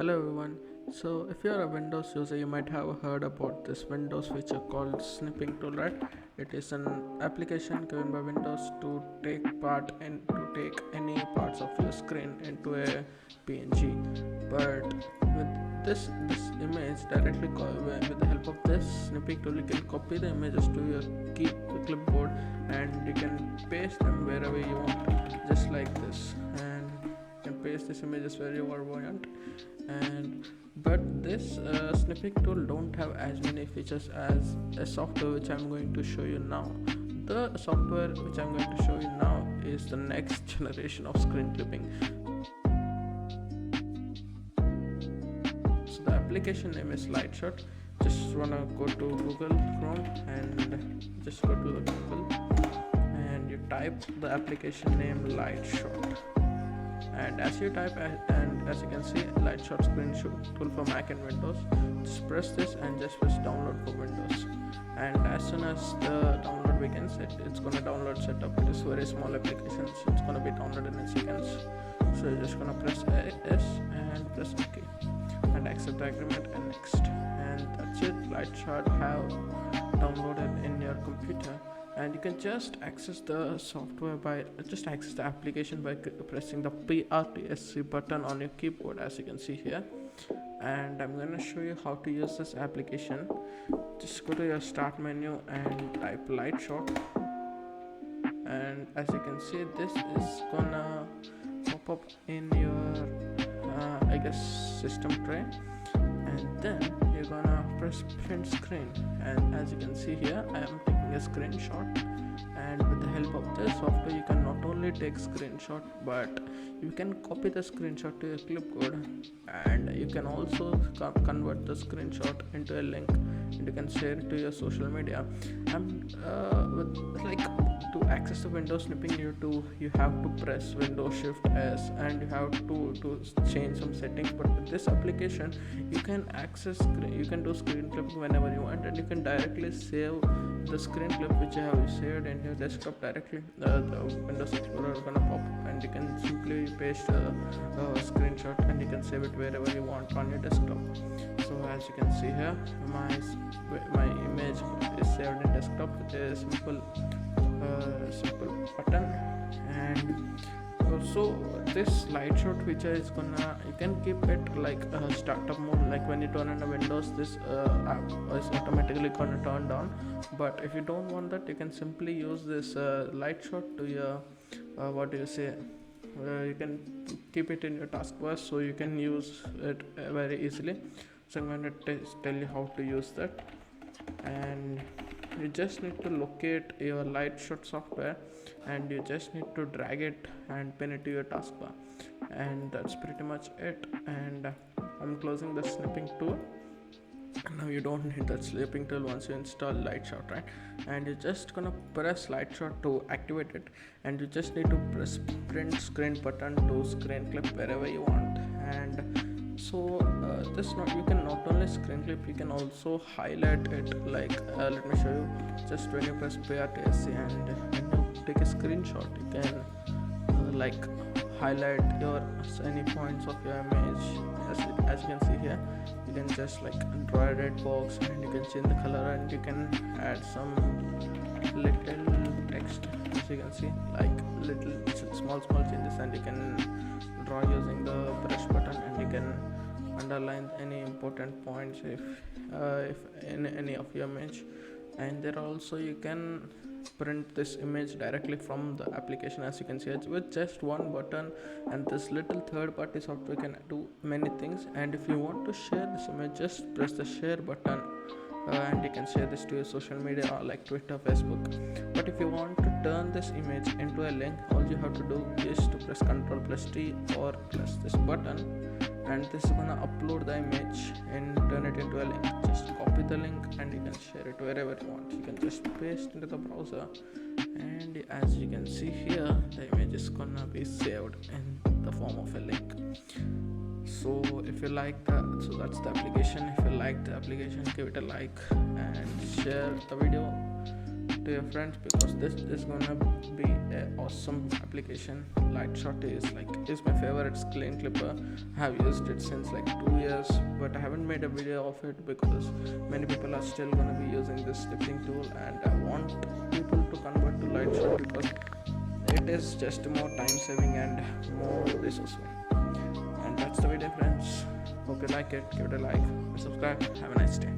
Hello everyone. So if you are a Windows user, you might have heard about this Windows feature called snipping tool, right? It is an application given by Windows to take any parts of your screen into a PNG. But with this image with the help of this snipping tool, you can copy the images to your clipboard, and you can paste them wherever you want, just like this. And you can paste these images where you want. And but this snipping tool don't have as many features as a software which I'm going to show you now. The software which I'm going to show you now is the next generation of screen clipping. So the application name is Lightshot. Just wanna go to Google Chrome and just go to the Google and you type the application name Lightshot. And as you type, and as you can see, Lightshot screen tool for Mac and Windows, just press this and just press download for Windows. And as soon as the download begins, it's gonna download setup. It is very small application, so it's gonna be downloaded in seconds. So you're just gonna press S and press OK and accept the agreement and next. And that's it. Lightshot have downloaded in your computer. And you can just access the software access the application by pressing the PRTSC button on your keyboard, as you can see here. And I'm going to show you how to use this application. Just go to your start menu and type Lightshot, and as you can see, this is gonna pop up in your system tray, and then you're gonna press print screen. And as you can see here, I am taking a screenshot, and with the help of this software you can not only take screenshot, but you can copy the screenshot to your clipboard, and you can also convert the screenshot into a link, and you can share it to your social media. And to access the Windows snipping, you have to press Windows Shift S, and you have to change some settings. But with this application, you can do screen clipping whenever you want, and you can directly save the screen clip which you have saved in your desktop directly. The Windows Explorer is gonna pop up, and you can simply paste a screenshot, and you can save it wherever you want on your desktop. So as you can see here, my image is saved in desktop with a simple button. And also this Lightshot feature is you can keep it like startup mode, like when you turn on the Windows, this app is automatically gonna turn down. But if you don't want that, you can simply use this Lightshot to your you can keep it in your taskbar, so you can use it very easily. So I'm going to tell you how to use that. And you just need to locate your Lightshot software, and you just need to drag it and pin it to your taskbar, and that's pretty much it. And I'm closing the snipping tool. Now you don't need that snipping tool once you install Lightshot, right? And you're just gonna press Lightshot to activate it, and you just need to press print screen button to screen clip wherever you want. And so you can not only screen clip, you can also highlight it. Like let me show you. Just when you press PRTSC and when you take a screenshot, you can highlight any points of your image. As you can see here, you can just draw a red box, and you can change the color, and you can add some little text, as you can see, little small changes, and you can draw using the brush button, and you can underline any important points if in any of your image. And there also you can print this image directly from the application, as you can see. With just one button and this little third-party software can do many things. And if you want to share this image, just press the share button, and you can share this to your social media like Twitter, Facebook. But if you want to turn this image into a link, all you have to do is to press Ctrl+T or press this button, and this is gonna upload the image and turn it into a link. Just copy the link, and you can share it wherever you want. You can just paste into the browser, and as you can see here, the image is gonna be saved in the form of a link. So if you like that, so that's the application. If you like the application, give it a like and share the video to your friends, because this is gonna be an awesome application. Lightshot is my favorite screen clipper. I have used it since 2 but I haven't made a video of it because many people are still gonna be using this scripting tool, and I want people to convert to Lightshot because it is just more time saving and more resourceful. And that's the video, friends. Hope you like it. Give it a like and subscribe. Have a nice day.